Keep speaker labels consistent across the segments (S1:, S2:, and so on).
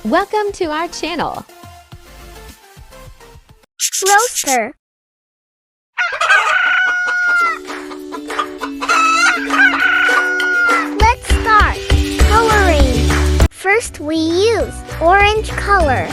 S1: Welcome to our channel.
S2: Rooster. Let's start coloring. First we use orange color.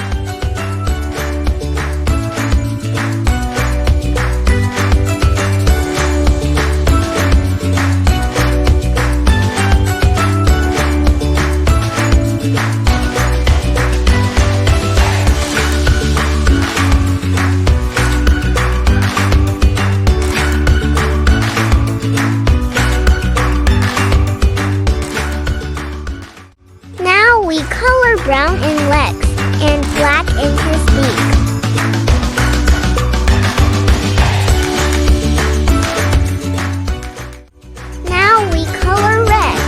S2: We color brown in legs and black in his beak. Now we color red.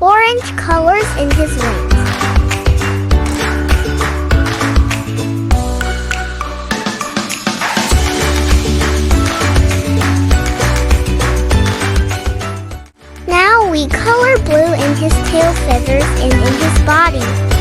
S2: Orange colors in his wings. Now we color blue in his tail feathers and in his body.